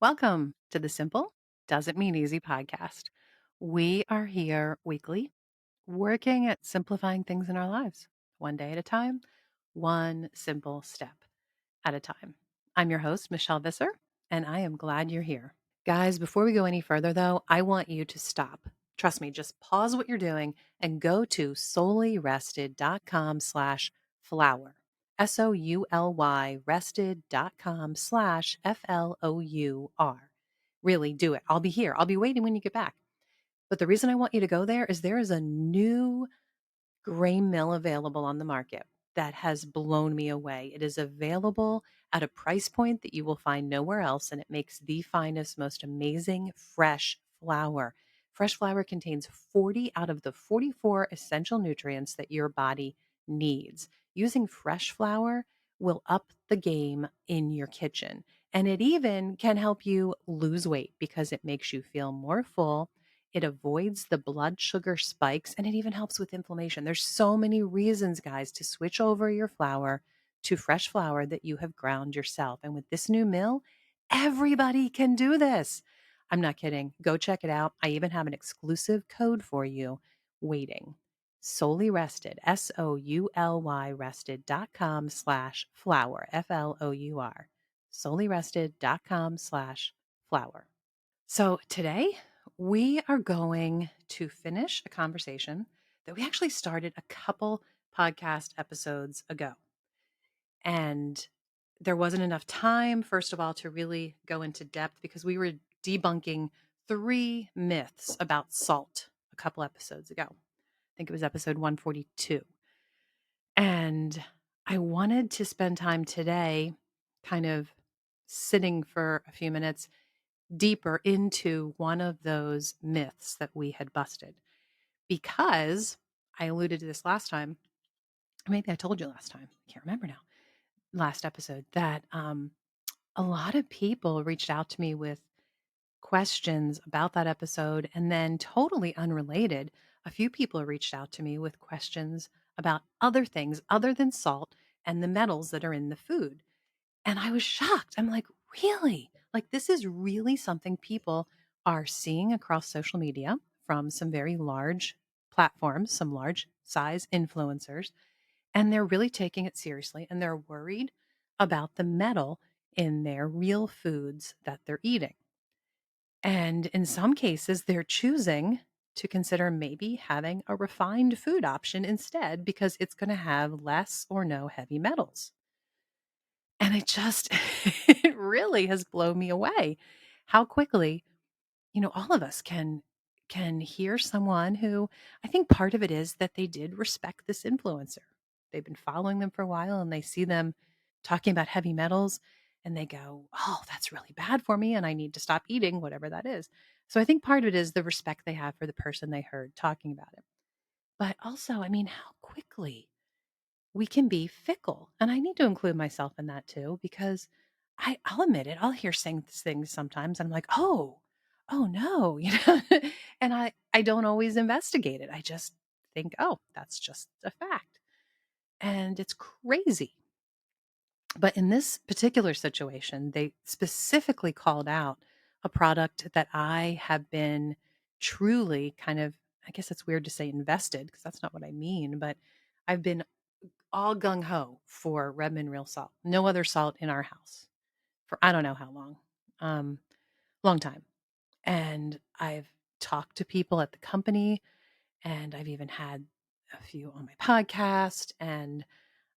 Welcome to the Simple Doesn't Mean Easy podcast. We are here weekly working at simplifying things in our lives, one day at a time, one simple step at a time. I'm your host, Michelle Visser, and I am glad you're here. Guys, before we go any further, though, I want you to stop. Trust me, just pause what you're doing and go to solelyrested.com/flower. SOULY rested.com/FLOUR. Really do it. I'll be here. I'll be waiting when you get back. But the reason I want you to go there is there is a new gray mill available on the market that has blown me away. It is available at a price point that you will find nowhere else, and it makes the finest, most amazing fresh flour. Fresh flour contains 40 out of the 44 essential nutrients that your body needs. Using fresh flour will up the game in your kitchen. And it even can help you lose weight because it makes you feel more full, it avoids the blood sugar spikes, and it even helps with inflammation. There's so many reasons, guys, to switch over your flour to fresh flour that you have ground yourself. And with this new mill, everybody can do this. I'm not kidding. Go check it out. I even have an exclusive code for you waiting. Solely Rested, SOULY rested.com/flour, FLOUR. Solelyrested.com/flour. So today we are going to finish a conversation that we actually started a couple podcast episodes ago. And there wasn't enough time, first of all, to really go into depth because we were debunking 3 myths about salt a couple episodes ago. I think it was episode 142. And I wanted to spend time today kind of sitting for a few minutes deeper into one of those myths that we had busted because I alluded to this last time. Maybe I told you last time. I can't remember now. Last episode that a lot of people reached out to me with questions about that episode. And then, totally unrelated, a few people reached out to me with questions about other things other than salt and the metals that are in the food. And I was shocked. I'm like, really? Like, this is really something people are seeing across social media from some very large platforms, some large size influencers, and they're really taking it seriously and they're worried about the metal in their real foods that they're eating. And in some cases, they're choosing to consider maybe having a refined food option instead because it's going to have less or no heavy metals. And it just it really has blown me away how quickly, all of us can hear someone who I think part of it is that they did respect this influencer. They've been following them for a while and they see them talking about heavy metals and they go, "Oh, that's really bad for me and I need to stop eating whatever that is." So I think part of it is the respect they have for the person they heard talking about it. But also, I mean, how quickly we can be fickle. And I need to include myself in that too, because I'll admit it. I'll hear saying things sometimes and I'm like, oh no, and I don't always investigate it. I just think, oh, that's just a fact. And it's crazy. But in this particular situation, they specifically called out a product that I have been truly kind of, I guess it's weird to say invested because that's not what I mean, but I've been all gung ho for Redmond real salt. No other salt in our house for I don't know how long. Um, Long time. And I've talked to people at the company and I've even had a few on my podcast and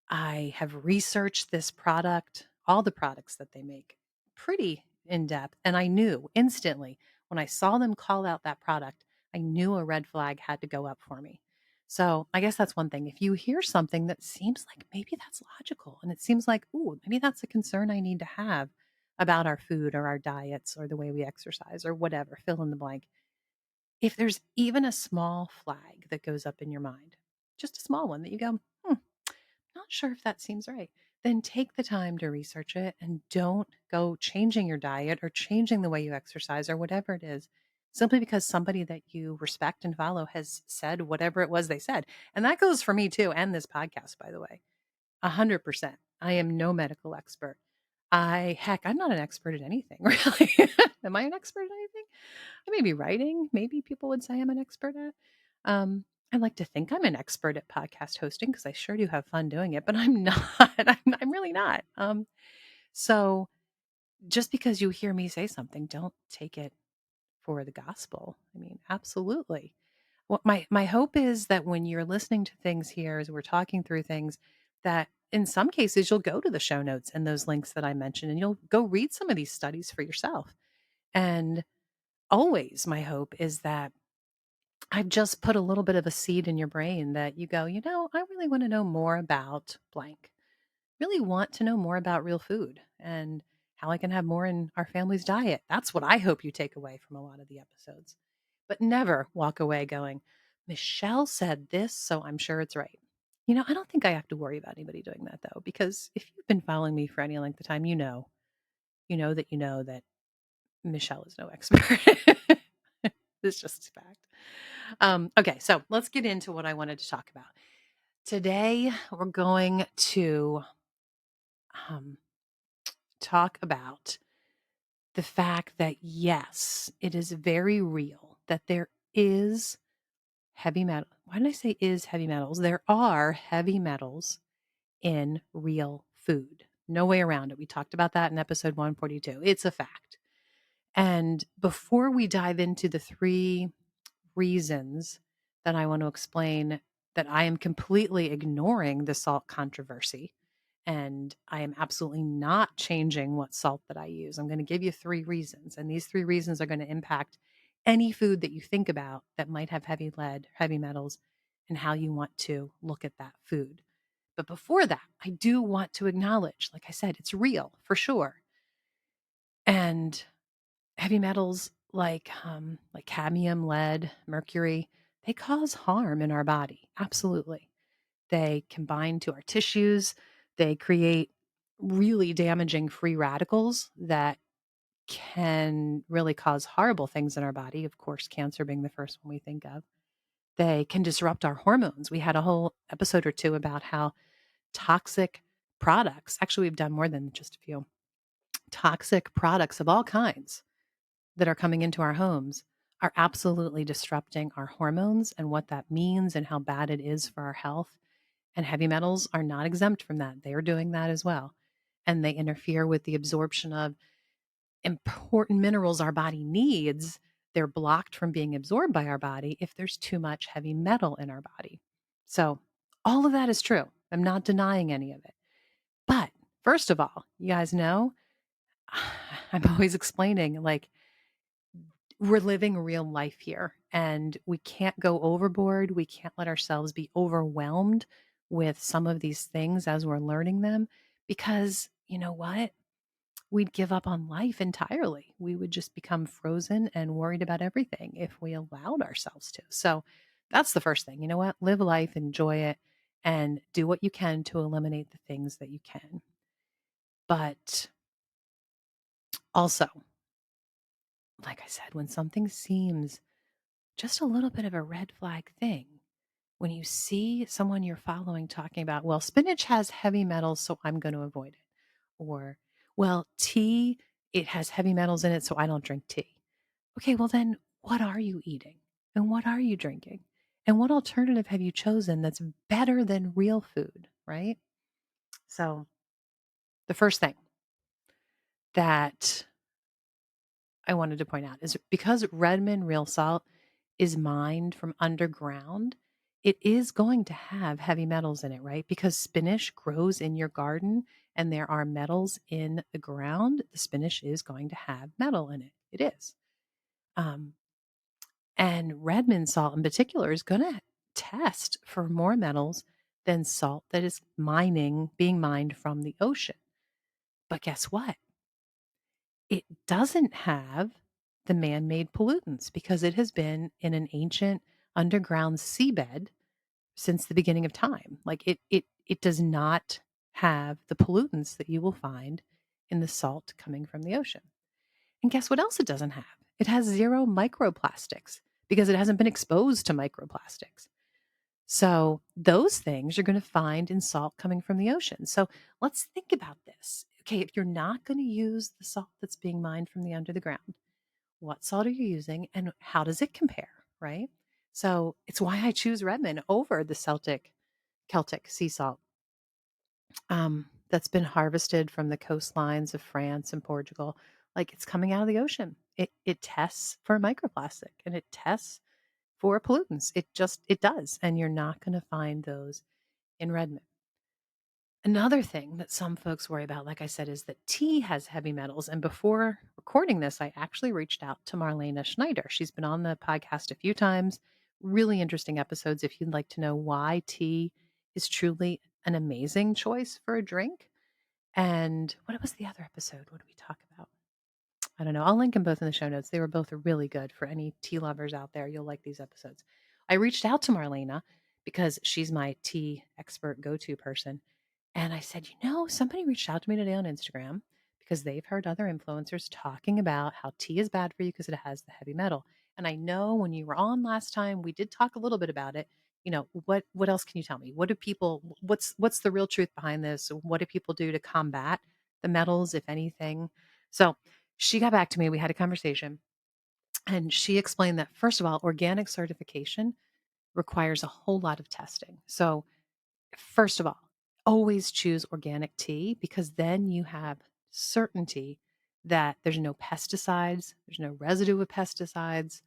I have researched this product, all the products that they make, pretty in depth. And I knew instantly when I saw them call out that product, I knew a red flag had to go up for me. So I guess that's one thing. If you hear something that seems like maybe that's logical and it seems like, ooh, maybe that's a concern I need to have about our food or our diets or the way we exercise or whatever, fill in the blank. If there's even a small flag that goes up in your mind, just a small one that you go, not sure if that seems right, then take the time to research it and don't go changing your diet or changing the way you exercise or whatever it is simply because somebody that you respect and follow has said whatever it was they said. And that goes for me too, and this podcast, by the way, 100%. I am no medical expert. I'm not an expert at anything, really. Am I an expert at anything? I may be writing. Maybe people would say I'm an expert at. Um, I like to think I'm an expert at podcast hosting because I sure do have fun doing it, but I'm not. I'm really not. So just because you hear me say something, don't take it for the gospel. I mean, absolutely. What my hope is that when you're listening to things here, as we're talking through things, that in some cases you'll go to the show notes and those links that I mentioned, and you'll go read some of these studies for yourself. And always, my hope is that I've just put a little bit of a seed in your brain that you go, I really want to know more about blank. Really want to know more about real food and how I can have more in our family's diet. That's what I hope you take away from a lot of the episodes. But never walk away going, Michelle said this, so I'm sure it's right. I don't think I have to worry about anybody doing that though, because if you've been following me for any length of time, you know that Michelle is no expert. It's just a fact. Okay, so let's get into what I wanted to talk about. Today, we're going to um, talk about the fact that, yes, it is very real that there is heavy metal. Why did I say is heavy metals? There are heavy metals in real food. No way around it. We talked about that in episode 142. It's a fact. And before we dive into the three reasons that I want to explain that I am completely ignoring the salt controversy and I am absolutely not changing what salt that I use. I'm going to give you three reasons, and these three reasons are going to impact any food that you think about that might have heavy lead, heavy metals, and how you want to look at that food. But before that, I do want to acknowledge, like I said, it's real for sure. And heavy metals like cadmium, lead, mercury, they cause harm in our body. Absolutely. They combine to our tissues. They create really damaging free radicals that can really cause horrible things in our body. Of course, cancer being the first one we think of. They can disrupt our hormones. We had a whole episode or two about how toxic products, actually, we've done more than just a few, toxic products of all kinds that are coming into our homes are absolutely disrupting our hormones and what that means and how bad it is for our health. And heavy metals are not exempt from that. They are doing that as well. And they interfere with the absorption of important minerals our body needs. They're blocked from being absorbed by our body if there's too much heavy metal in our body. So, all of that is true. I'm not denying any of it. But first of all, you guys know, I'm always explaining like we're living real life here and we can't go overboard. We can't let ourselves be overwhelmed with some of these things as we're learning them because you know what? We'd give up on life entirely. We would just become frozen and worried about everything if we allowed ourselves to. So that's the first thing. You know what? Live life, enjoy it, and do what you can to eliminate the things that you can. But also, like I said, when something seems just a little bit of a red flag thing, when you see someone you're following talking about, well, spinach has heavy metals, so I'm going to avoid it. Or, well, tea, it has heavy metals in it, so I don't drink tea. Okay, well, then what are you eating? And what are you drinking? And what alternative have you chosen that's better than real food, right? So, the first thing that I wanted to point out is because Redmond real salt is mined from underground, it is going to have heavy metals in it, right? Because spinach grows in your garden and there are metals in the ground, the spinach is going to have metal in it. It is. Um, and Redmond salt in particular is going to test for more metals than salt that is being mined from the ocean. But guess what? It doesn't have the man-made pollutants because it has been in an ancient underground seabed since the beginning of time. Like it does not have the pollutants that you will find in the salt coming from the ocean. And guess what else it doesn't have? It has zero microplastics because it hasn't been exposed to microplastics. So those things you're going to find in salt coming from the ocean. So let's think about this. okay, if you're not going to use the salt that's being mined from the under the ground, what salt are you using and how does it compare, right? So it's why I choose Redmond over the Celtic sea salt that's been harvested from the coastlines of France and Portugal. Like it's coming out of the ocean. It tests for microplastic and it tests for pollutants. It does, and you're not going to find those in Redmond. Another thing that some folks worry about, like I said, is that tea has heavy metals. And before recording this, I actually reached out to Marlena Schneider. She's been on the podcast a few times. Really interesting episodes if you'd like to know why tea is truly an amazing choice for a drink. And what was the other episode? What did we talk about? I don't know. I'll link them both in the show notes. They were both really good for any tea lovers out there. You'll like these episodes. I reached out to Marlena because she's my tea expert go to person. And I said, somebody reached out to me today on Instagram because they've heard other influencers talking about how tea is bad for you because it has the heavy metal. And I know when you were on last time, we did talk a little bit about it. What else can you tell me? What do people what's the real truth behind this? What do people do to combat the metals, if anything? So she got back to me. We had a conversation and she explained that first of all, organic certification requires a whole lot of testing. So first of all, always choose organic tea because then you have certainty that there's no pesticides, there's no residue of pesticides,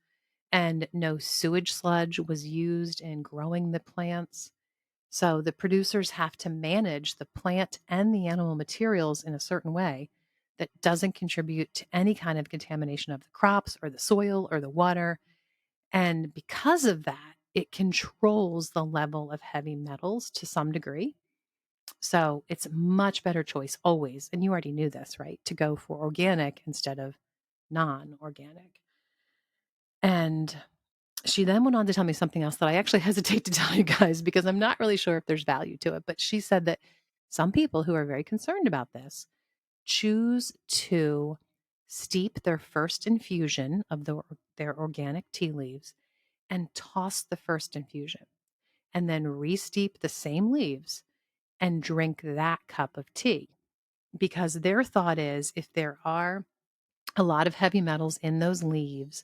and no sewage sludge was used in growing the plants. So the producers have to manage the plant and the animal materials in a certain way that doesn't contribute to any kind of contamination of the crops or the soil or the water. And because of that, it controls the level of heavy metals to some degree. So it's a much better choice always. And you already knew this, right? To go for organic instead of non organic. And she then went on to tell me something else that I actually hesitate to tell you guys because I'm not really sure if there's value to it. But she said that some people who are very concerned about this choose to steep their first infusion of their organic tea leaves and toss the first infusion and then re-steep the same leaves and drink that cup of tea because their thought is if there are a lot of heavy metals in those leaves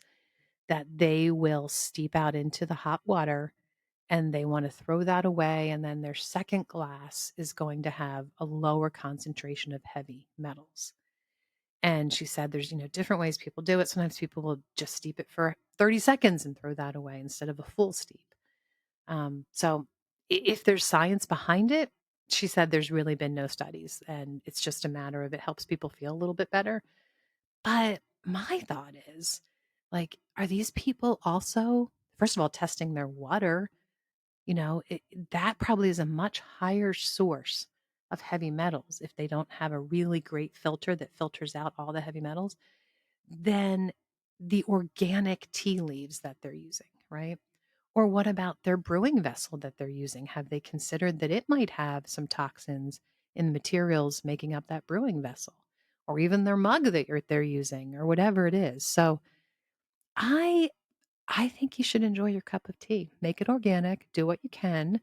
that they will steep out into the hot water and they want to throw that away and then their second glass is going to have a lower concentration of heavy metals. And she said there's different ways people do it. Sometimes people will just steep it for 30 seconds and throw that away instead of a full steep. So if there's science behind it, she said there's really been no studies and it's just a matter of it helps people feel a little bit better. But my thought is like, are these people also, first of all, testing their water? That probably is a much higher source of heavy metals if they don't have a really great filter that filters out all the heavy metals than the organic tea leaves that they're using, right? Or what about their brewing vessel that they're using? Have they considered that it might have some toxins in the materials making up that brewing vessel? Or even their mug that they're using or whatever it is. So I I think you should enjoy your cup of tea. Make it organic, do what you can,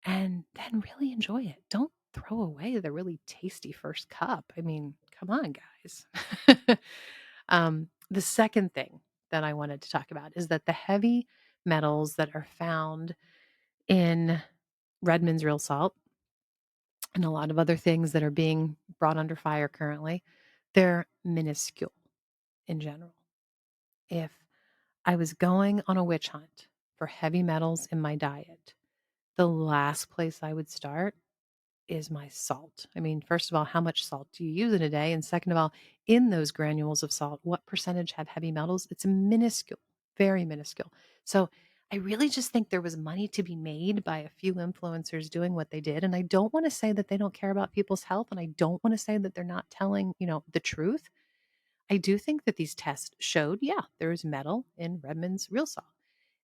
and then really enjoy it. Don't throw away the really tasty first cup. I mean, come on, guys. The second thing that I wanted to talk about is that the heavy metals that are found in Redmond's real salt and a lot of other things that are being brought under fire currently, they're minuscule in general. If I was going on a witch hunt for heavy metals in my diet, the last place I would start is my salt. I mean, first of all, how much salt do you use in a day? And second of all, in those granules of salt, what percentage have heavy metals? It's minuscule, very minuscule. So I really just think there was money to be made by a few influencers doing what they did. And I don't want to say that they don't care about people's health. And I don't want to say that they're not telling, the truth. I do think that these tests showed, yeah, there is metal in Redmond's real salt.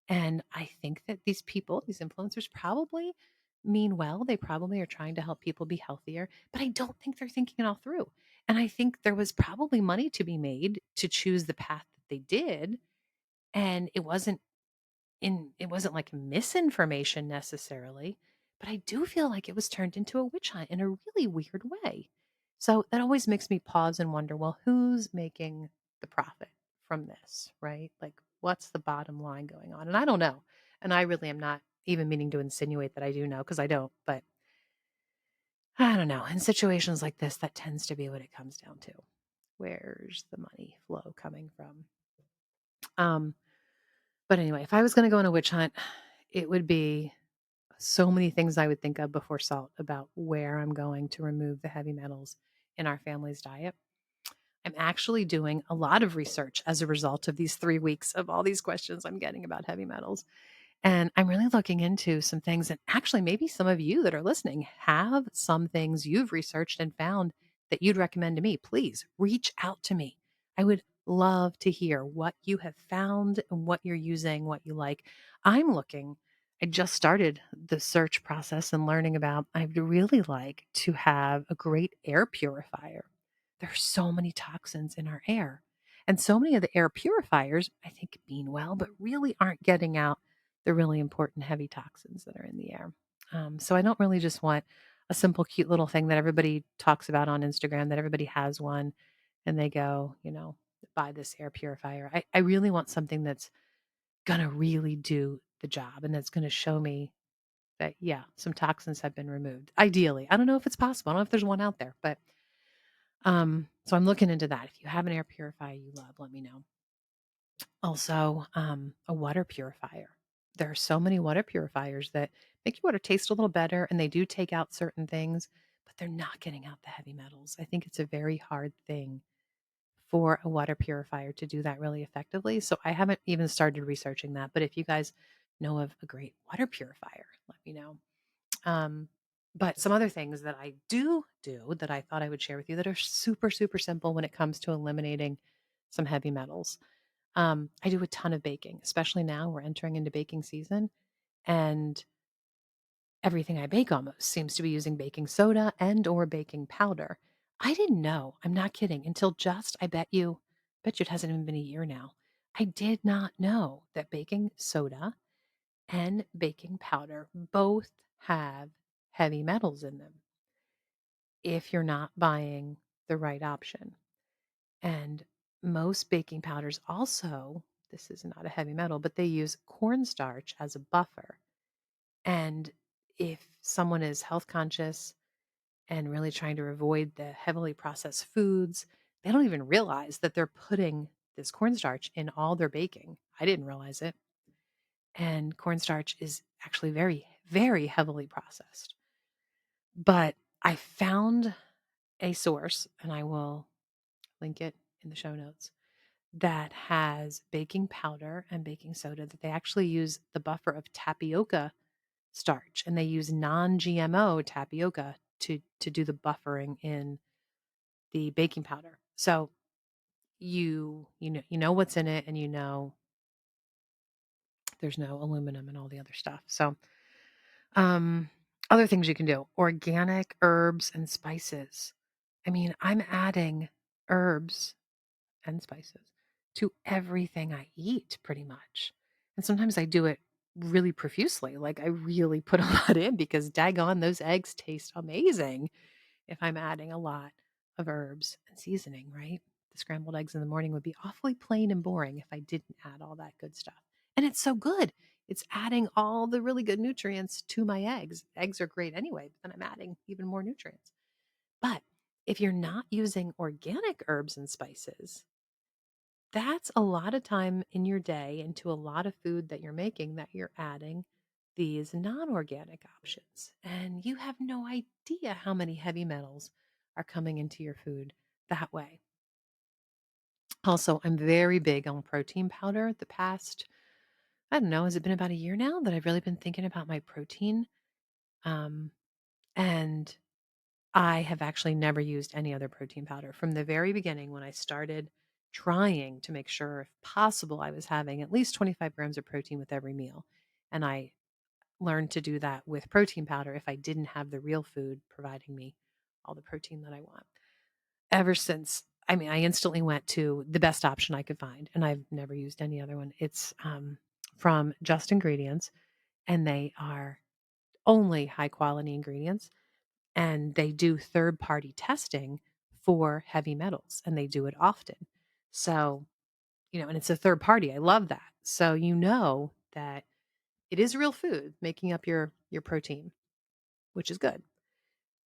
And I think that these people, these influencers probably mean well. They probably are trying to help people be healthier, but I don't think they're thinking it all through. And I think there was probably money to be made to choose the path that they did. And it wasn't like misinformation necessarily, but I do feel like it was turned into a witch hunt in a really weird way. So that always makes me pause and wonder, well, who's making the profit from this, right? Like, what's the bottom line going on? And I don't know. And I really am not even meaning to insinuate that I do know because I don't. But I don't know. In situations like this, that tends to be what it comes down to. Where's the money flow coming from? Um, but anyway, if I was going to go on a witch hunt, it would be so many things I would think of before salt about where I'm going to remove the heavy metals in our family's diet. I'm actually doing a lot of research as a result of these 3 weeks of all these questions I'm getting about heavy metals. And I'm really looking into some things. And actually, maybe some of you that are listening have some things you've researched and found that you'd recommend to me. Please reach out to me. I would love to hear what you have found and what you're using, what you like. I'm looking, I just started the search process and learning about, I'd really like to have a great air purifier. There's so many toxins in our air. And so many of the air purifiers, I think, mean well, but really aren't getting out the really important heavy toxins that are in the air. So I don't really just want a simple, cute little thing that everybody talks about on Instagram, that everybody has one and they go, buy this air purifier. I really want something that's going to really do the job and that's going to show me that, yeah, some toxins have been removed. Ideally, I don't know if it's possible. I don't know if there's one out there, but so I'm looking into that. If you have an air purifier you love, let me know. Also, a water purifier. There are so many water purifiers that make your water taste a little better and they do take out certain things, but they're not getting out the heavy metals. I think it's a very hard thing for a water purifier to do that really effectively. So I haven't even started researching that. But if you guys know of a great water purifier, let me know. Um, but some other things that I do that I thought I would share with you that are super, super simple when it comes to eliminating some heavy metals. I do a ton of baking, especially now we're entering into baking season, and everything I bake almost seems to be using baking soda and or baking powder. I didn't know, I'm not kidding, until just bet you it hasn't even been a year now. I did not know that baking soda and baking powder both have heavy metals in them if you're not buying the right option. And most baking powders also, this is not a heavy metal, but they use cornstarch as a buffer. And if someone is health conscious and really trying to avoid the heavily processed foods, they don't even realize that they're putting this cornstarch in all their baking. I didn't realize it. And cornstarch is actually very, very heavily processed. But I found a source, and I will link it in the show notes, that has baking powder and baking soda that they actually use the buffer of tapioca starch and they use non-GMO tapioca to do the buffering in the baking powder. So you know what's in it and you know there's no aluminum and all the other stuff. So um other things you can do, organic herbs and spices. I mean, I'm adding herbs and spices to everything I eat pretty much. And sometimes I do it really profusely. Like I really put a lot in because daggone those eggs taste amazing if I'm adding a lot of herbs and seasoning, right? The scrambled eggs in the morning would be awfully plain and boring if I didn't add all that good stuff. And it's so good. It's adding all the really good nutrients to my eggs. Eggs are great anyway, but then I'm adding even more nutrients. But if you're not using organic herbs and spices, that's a lot of time in your day into a lot of food that you're making that you're adding these non-organic options. And you have no idea how many heavy metals are coming into your food that way. Also, I'm very big on protein powder. The past, I don't know, has it been about a year now that I've really been thinking about my protein? Um, and I have actually never used any other protein powder. From the very beginning, when I started trying to make sure, if possible, I was having at least 25 grams of protein with every meal. And I learned to do that with protein powder if I didn't have the real food providing me all the protein that I want. Ever since, I mean, I instantly went to the best option I could find, and I've never used any other one. It's from Just Ingredients, and they are only high quality ingredients and they do third-party testing for heavy metals, and they do it often. So, and it's a third party. I love that. So that it is real food making up your protein, which is good.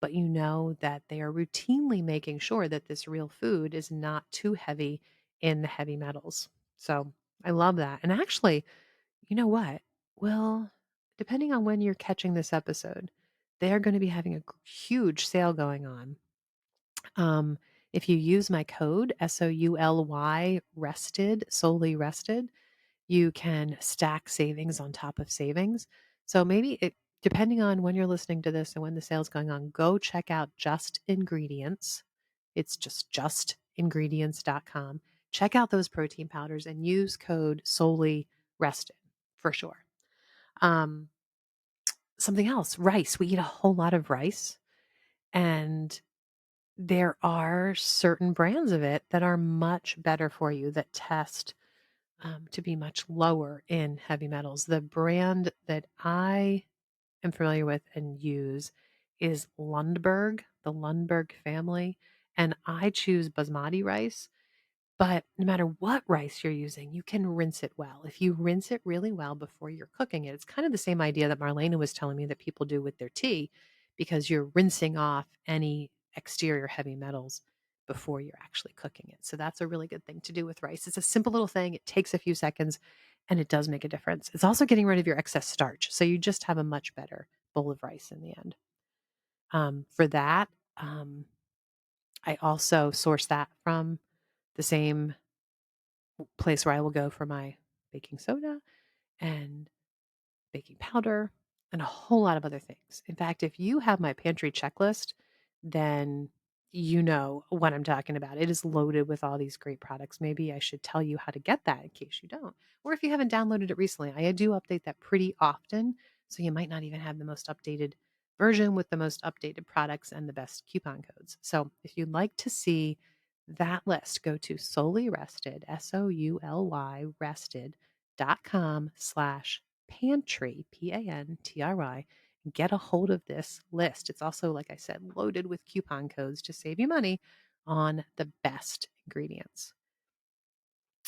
But you know that they are routinely making sure that this real food is not too heavy in the heavy metals. So, I love that. And actually, you know what? Well, depending on when you're catching this episode, they are going to be having a huge sale going on. Um, if you use my code SOULY rested, solely rested, you can stack savings on top of savings. So maybe depending on when you're listening to this and when the sale's going on, go check out Just Ingredients. It's justingredients.com. Check out those protein powders and use code solely rested for sure. Um, Something else, rice. We eat a whole lot of rice, and there are certain brands of it that are much better for you that test to be much lower in heavy metals. The brand that I am familiar with and use is Lundberg, the Lundberg family, and I choose basmati rice. But no matter what rice you're using, you can rinse it well. If you rinse it really well before you're cooking it, it's kind of the same idea that Marlena was telling me that people do with their tea, because you're rinsing off any exterior heavy metals before you're actually cooking it. So that's a really good thing to do with rice. It's a simple little thing. It takes a few seconds and it does make a difference. It's also getting rid of your excess starch. So you just have a much better bowl of rice in the end. For that, um, I also source that from the same place where I will go for my baking soda and baking powder and a whole lot of other things. In fact, if you have my pantry checklist, then you know what I'm talking about. It is loaded with all these great products. Maybe I should tell you how to get that in case you don't. Or if you haven't downloaded it recently, I do update that pretty often. So you might not even have the most updated version with the most updated products and the best coupon codes. So if you'd like to see that list, go to solely rested, SOULY rested.com/pantry, PANTRY, and get a hold of this list. It's also, like I said, loaded with coupon codes to save you money on the best ingredients.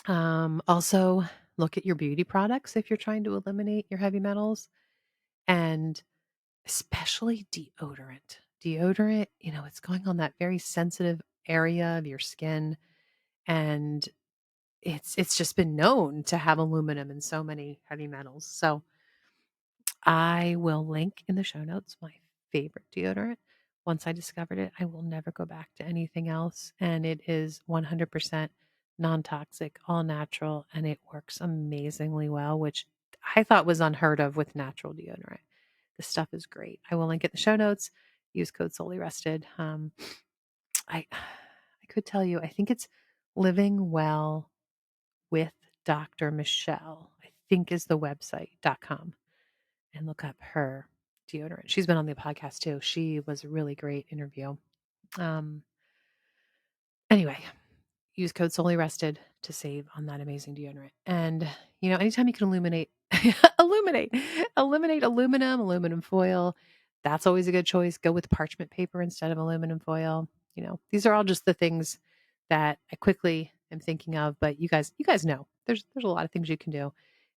Also, look at your beauty products if you're trying to eliminate your heavy metals, and especially deodorant. Deodorant, it's going on that very sensitive area of your skin, and it's just been known to have aluminum and so many heavy metals. So I will link in the show notes my favorite deodorant. Once I discovered it, I will never go back to anything else. And it is 100% non toxic, all natural, and it works amazingly well, which I thought was unheard of with natural deodorant. The stuff is great. I will link it in the show notes. Use code solely rested. I could tell you, I think it's Living Well with Dr. Michelle, I think is the website.com, and look up her deodorant. She's been on the podcast too. She was a really great interview. Um, anyway, use code solely rested to save on that amazing deodorant. And anytime you can illuminate, eliminate aluminum foil, that's always a good choice. Go with parchment paper instead of aluminum foil. These are all just the things that I quickly am thinking of, but you guys know there's a lot of things you can do.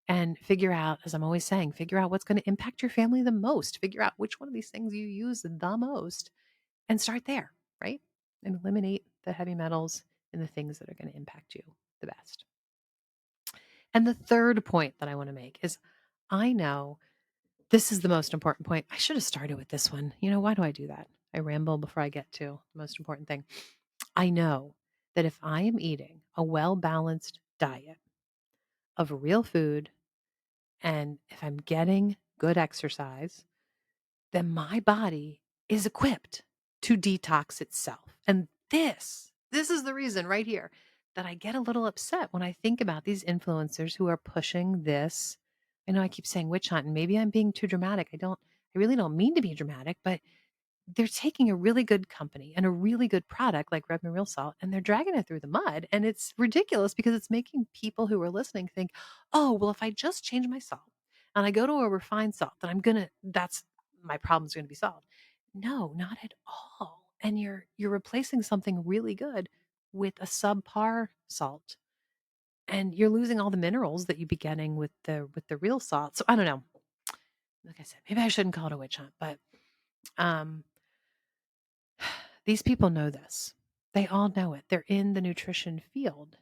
And figure out, as I'm always saying, figure out what's going to impact your family the most. Figure out which one of these things you use the most and start there, right? And eliminate the heavy metals and the things that are going to impact you the best. And the third point that I want to make is, I know this is the most important point. I should have started with this one. Why do I do that? I ramble before I get to the most important thing. I know that if I am eating a well balanced diet of real food, and if I'm getting good exercise, then my body is equipped to detox itself. And this is the reason right here that I get a little upset when I think about these influencers who are pushing this. I know I keep saying witch hunt, and maybe I'm being too dramatic. I really don't mean to be dramatic, but they're taking a really good company and a really good product like Red Real Salt, and they're dragging it through the mud. And it's ridiculous because it's making people who are listening think, oh, well, if I just change my salt and I go to a refined salt, then that's my problem's going to be solved. No, not at all. And you're replacing something really good with a subpar salt. And you're losing all the minerals that you'd be getting with the real salt. So I don't know. Like I said, maybe I shouldn't call it a witch hunt, but um these people know this. They all know it. They're in the nutrition field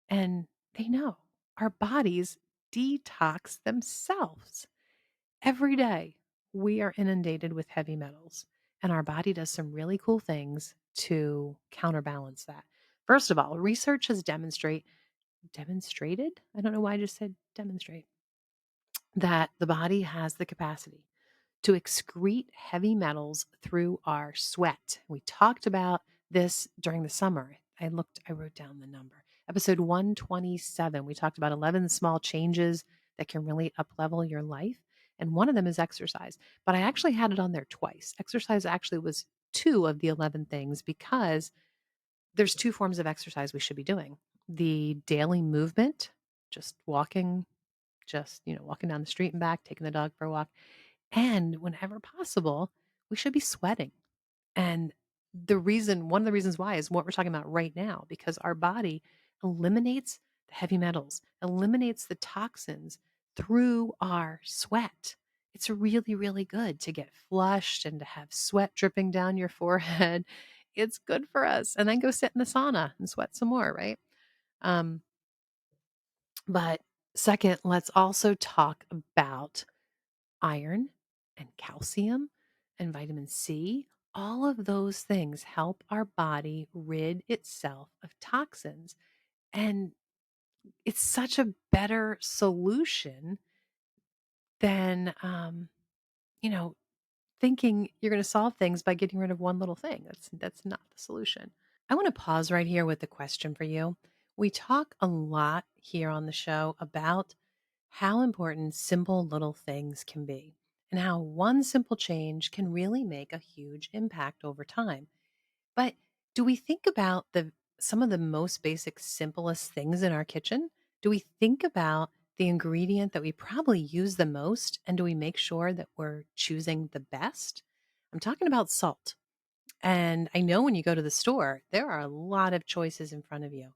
and they know our bodies detox themselves. Every day, we are inundated with heavy metals, and our body does some really cool things to counterbalance that. First of all, research has demonstrated. I don't know why I just said demonstrate that the body has the capacity to excrete heavy metals through our sweat. We talked about this during the summer. I wrote down the number. Episode 127, we talked about 11 small changes that can really uplevel your life. And one of them is exercise. But I actually had it on there twice. Exercise actually was two of the 11 things because there's two forms of exercise we should be doing. The daily movement, just walking, walking down the street and back, taking the dog for a walk, and whenever possible, we should be sweating. And one of the reasons why is what we're talking about right now, because our body eliminates the heavy metals, eliminates the toxins through our sweat. It's really, really good to get flushed and to have sweat dripping down your forehead. It's good for us. And then go sit in the sauna and sweat some more, right? Um, but second, let's also talk about iron and calcium and vitamin C. All of those things help our body rid itself of toxins. And it's such a better solution than, you know, thinking you're going to solve things by getting rid of one little thing. That's not the solution. I want to pause right here with a question for you. We talk a lot here on the show about how important simple little things can be and how one simple change can really make a huge impact over time. But do we think about the some of the most basic simplest things in our kitchen? Do we think about the ingredient that we probably use the most and do we make sure that we're choosing the best? I'm talking about salt. And I know when you go to the store, there are a lot of choices in front of you.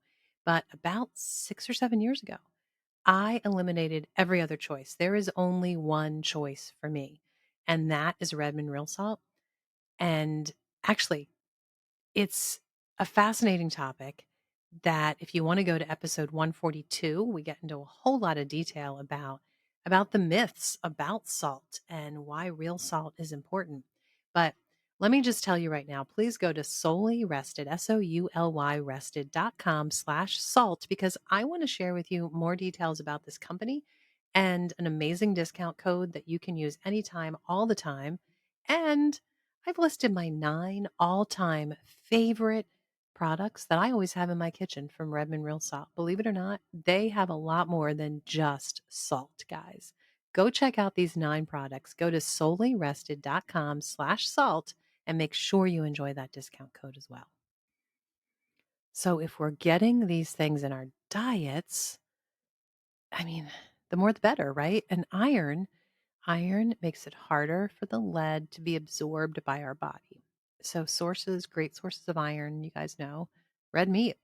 But about 6 or 7 years ago, I eliminated every other choice. There is only one choice for me, and that is Redmond real salt. And actually, it's a fascinating topic that if you want to go to episode 142, we get into a whole lot of detail about the myths about salt and why real salt is important. But let me just tell you right now, please go to solely rested, SOULY rested.com/salt, because I want to share with you more details about this company and an amazing discount code that you can use anytime, all the time. And I've listed my 9 all-time favorite products that I always have in my kitchen from Redmond Real Salt. Believe it or not, they have a lot more than just salt, guys. Go check out these 9 products. Go to solelyrested.com/salt and make sure you enjoy that discount code as well. So if we're getting these things in our diets, I mean, the more the better, right? And iron makes it harder for the lead to be absorbed by our body. So great sources of iron, you guys know, red meat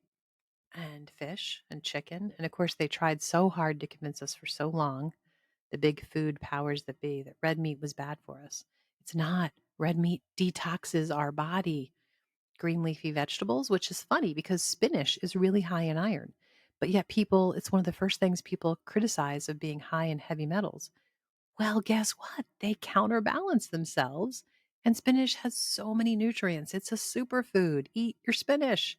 and fish and chicken. And of course, they tried so hard to convince us for so long, the big food powers that be, that red meat was bad for us. It's not. Red meat detoxes our body. Green leafy vegetables, which is funny because spinach is really high in iron. But yet it's one of the first things people criticize of being high in heavy metals. Well, guess what? They counterbalance themselves, and spinach has so many nutrients. It's a superfood. Eat your spinach.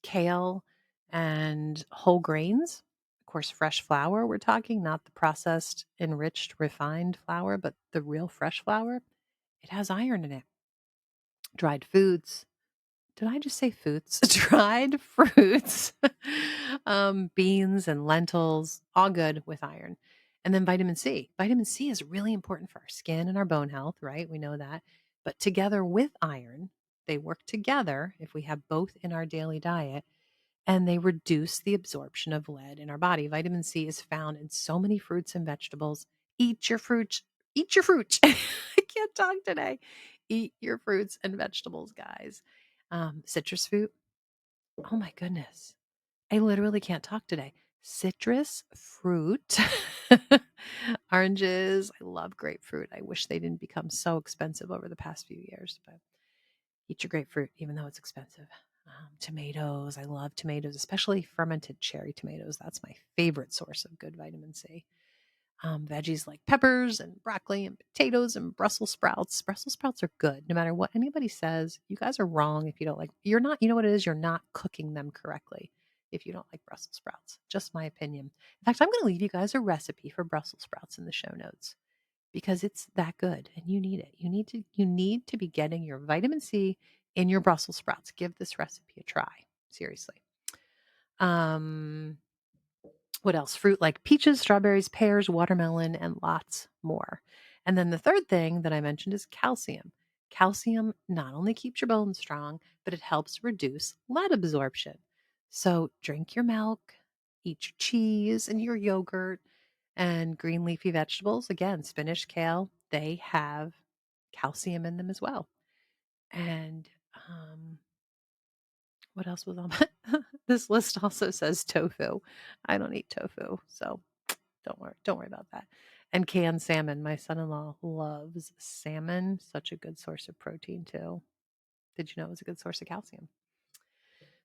Kale and whole grains. Of course, fresh flour, we're talking, not the processed, enriched, refined flour, but the real fresh flour. It has iron in it. Dried foods, did I just say foods? Dried fruits, beans and lentils, all good with iron. And then vitamin C. Vitamin C is really important for our skin and our bone health, right? We know that. But together with iron, they work together if we have both in our daily diet and they reduce the absorption of lead in our body. Vitamin C is found in so many fruits and vegetables. Eat your fruits, Eat your fruit. I can't talk today. Eat your fruits and vegetables, guys. Citrus fruit. Oh my goodness. I literally can't talk today. Citrus fruit, oranges. I love grapefruit. I wish they didn't become so expensive over the past few years, but eat your grapefruit, even though it's expensive. Tomatoes. I love tomatoes, especially fermented cherry tomatoes. That's my favorite source of good vitamin C. Veggies like peppers and broccoli and potatoes and Brussels sprouts. Brussels sprouts are good. No matter what anybody says, you guys are wrong if you don't like. You're not. You know what it is? You're not cooking them correctly. If you don't like Brussels sprouts, just my opinion. In fact, I'm going to leave you guys a recipe for Brussels sprouts in the show notes because it's that good and you need it. You need to be getting your vitamin C in your Brussels sprouts. Give this recipe a try. Seriously. Um, what else? Fruit like peaches, strawberries, pears, watermelon, and lots more. And then the third thing that I mentioned is calcium. Calcium not only keeps your bones strong, but it helps reduce lead absorption. So drink your milk, eat your cheese and your yogurt, and green leafy vegetables. Again, spinach, kale, they have calcium in them as well. And what else was on my this list also says tofu. I don't eat tofu, so don't worry about that. And canned salmon. My son-in-law loves salmon. Such a good source of protein too. Did you know it was a good source of calcium?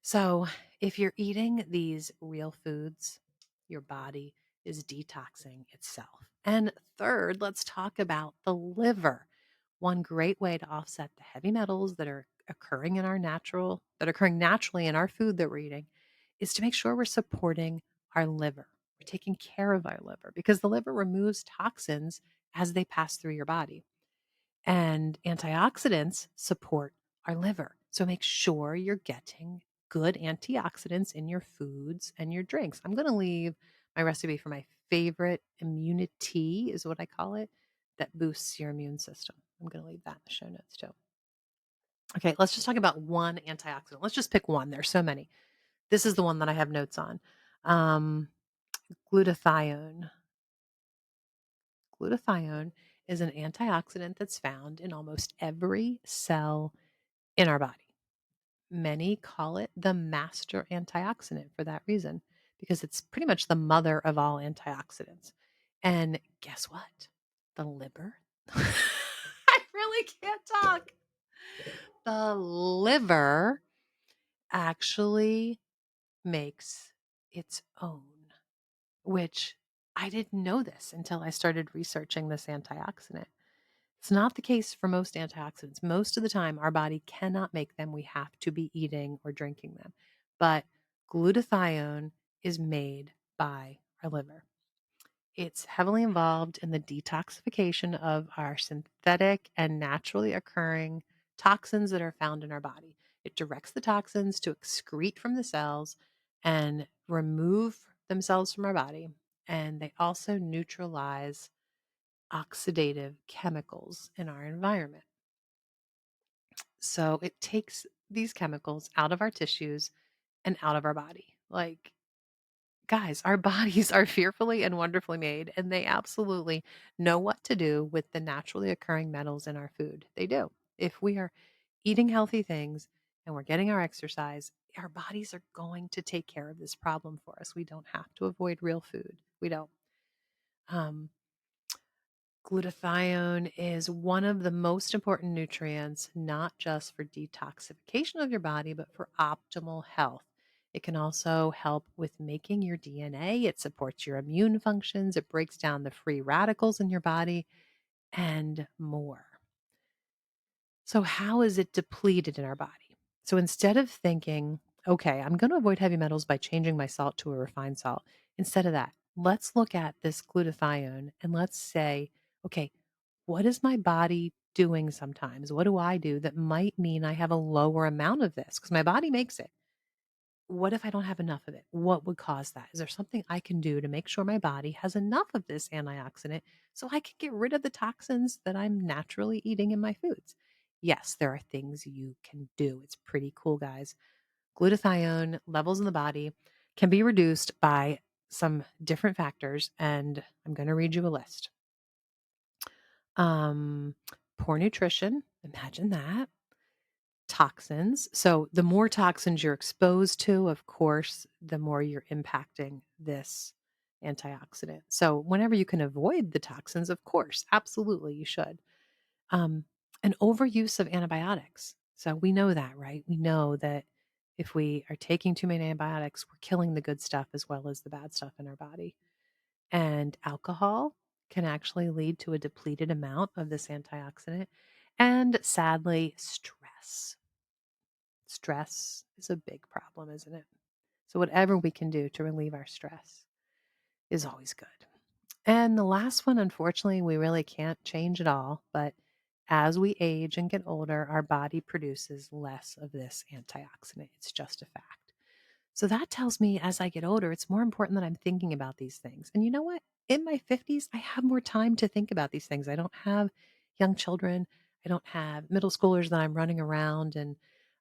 So, if you're eating these real foods, your body is detoxing itself. And third, let's talk about the liver. One great way to offset the heavy metals that are occurring naturally in our food that we're eating is to make sure we're supporting our liver. We're taking care of our liver because the liver removes toxins as they pass through your body. And antioxidants support our liver. So make sure you're getting good antioxidants in your foods and your drinks. I'm going to leave my recipe for my favorite immunity, is what I call it, that boosts your immune system. I'm going to leave that in the show notes too. Okay, let's just talk about one antioxidant. Let's just pick one. There's so many. This is the one that I have notes on. Um, glutathione. Glutathione is an antioxidant that's found in almost every cell in our body. Many call it the master antioxidant for that reason, because it's pretty much the mother of all antioxidants. And guess what? The liver. I really can't talk. The liver actually makes its own, which I didn't know this until I started researching this antioxidant. It's not the case for most antioxidants. Most of the time, our body cannot make them. We have to be eating or drinking them. But glutathione is made by our liver. It's heavily involved in the detoxification of our synthetic and naturally occurring toxins that are found in our body. It directs the toxins to excrete from the cells and remove themselves from our body. And they also neutralize oxidative chemicals in our environment. So it takes these chemicals out of our tissues and out of our body. Like, guys, our bodies are fearfully and wonderfully made, and they absolutely know what to do with the naturally occurring metals in our food. They do. If we are eating healthy things and we're getting our exercise, our bodies are going to take care of this problem for us. We don't have to avoid real food. We don't. Um, Glutathione is one of the most important nutrients, not just for detoxification of your body, but for optimal health. It can also help with making your DNA. It supports your immune functions. It breaks down the free radicals in your body and more. So, how is it depleted in our body? So, instead of thinking, okay, I'm going to avoid heavy metals by changing my salt to a refined salt, instead of that, let's look at this glutathione and let's say, okay, what is my body doing sometimes? What do I do that might mean I have a lower amount of this? Because my body makes it. What if I don't have enough of it? What would cause that? Is there something I can do to make sure my body has enough of this antioxidant so I can get rid of the toxins that I'm naturally eating in my foods? Yes, there are things you can do. It's pretty cool, guys. Glutathione levels in the body can be reduced by some different factors, and I'm going to read you a list. Um, Poor nutrition, imagine that. Toxins. So the more toxins you're exposed to, of course, the more you're impacting this antioxidant. So whenever you can avoid the toxins, of course, absolutely you should. Um, an overuse of antibiotics. So we know that, right? We know that if we are taking too many antibiotics, we're killing the good stuff as well as the bad stuff in our body. And alcohol can actually lead to a depleted amount of this antioxidant. And sadly, stress. Stress is a big problem, isn't it? So, whatever we can do to relieve our stress is always good. And the last one, unfortunately, we really can't change at all. But as we age and get older, our body produces less of this antioxidant. It's just a fact. So that tells me as I get older, it's more important that I'm thinking about these things. And you know what? In my 50s, I have more time to think about these things. I don't have young children, I don't have middle schoolers that I'm running around, and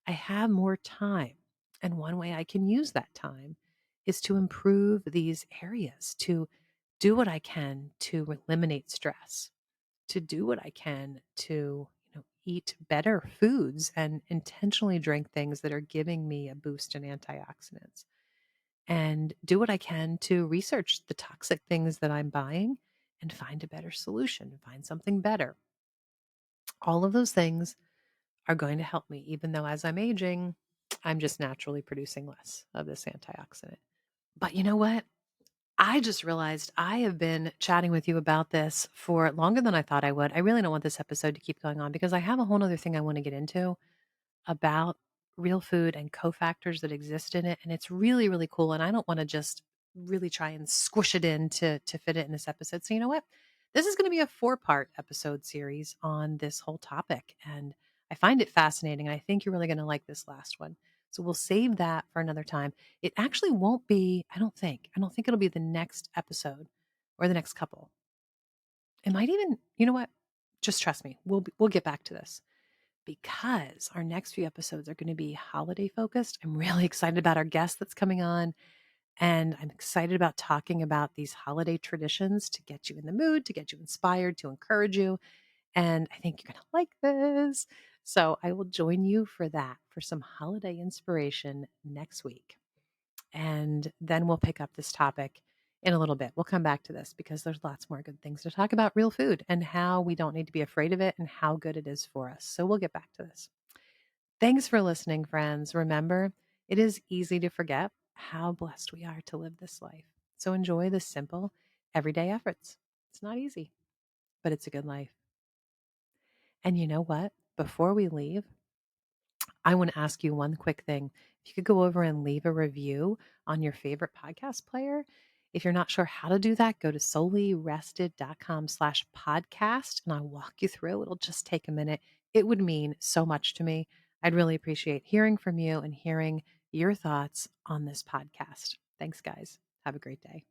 I have more time. And one way I can use that time is to improve these areas, to do what I can to eliminate stress, to do what I can to, eat better foods and intentionally drink things that are giving me a boost in antioxidants and do what I can to research the toxic things that I'm buying and find a better solution, find something better. All of those things are going to help me, even though as I'm aging, I'm just naturally producing less of this antioxidant. But you know what? I just realized I have been chatting with you about this for longer than I thought I would. I really don't want this episode to keep going on because I have a whole other thing I want to get into about real food and cofactors that exist in it, and it's really, really cool, and I don't wanna just really try and squish it in to fit it in this episode. So you know what? This is gonna be a four-part episode series on this whole topic, and I find it fascinating, and I think you're really gonna like this last one. So we'll save that for another time. It actually won't be I don't think it'll be the next episode or the next couple. It might even you know what? Just trust me. We'll get back to this because our next few episodes are going to be holiday focused. I'm really excited about our guest that's coming on. And I'm excited about talking about these holiday traditions to get you in the mood, to get you inspired, to encourage you. And I think you're going to like this. So I will join you for that, for some holiday inspiration next week. And then we'll pick up this topic in a little bit. We'll come back to this because there's lots more good things to talk about real food and how we don't need to be afraid of it and how good it is for us. So we'll get back to this. Thanks for listening, friends. Remember, it is easy to forget how blessed we are to live this life. So enjoy the simple, everyday efforts. It's not easy, but it's a good life. And you know what? Before we leave, I want to ask you one quick thing. If you could go over and leave a review on your favorite podcast player. If you're not sure how to do that, go to solelyrested.com/podcast and I'll walk you through. It'll just take a minute. It would mean so much to me. I'd really appreciate hearing from you and hearing your thoughts on this podcast. Thanks, guys. Have a great day.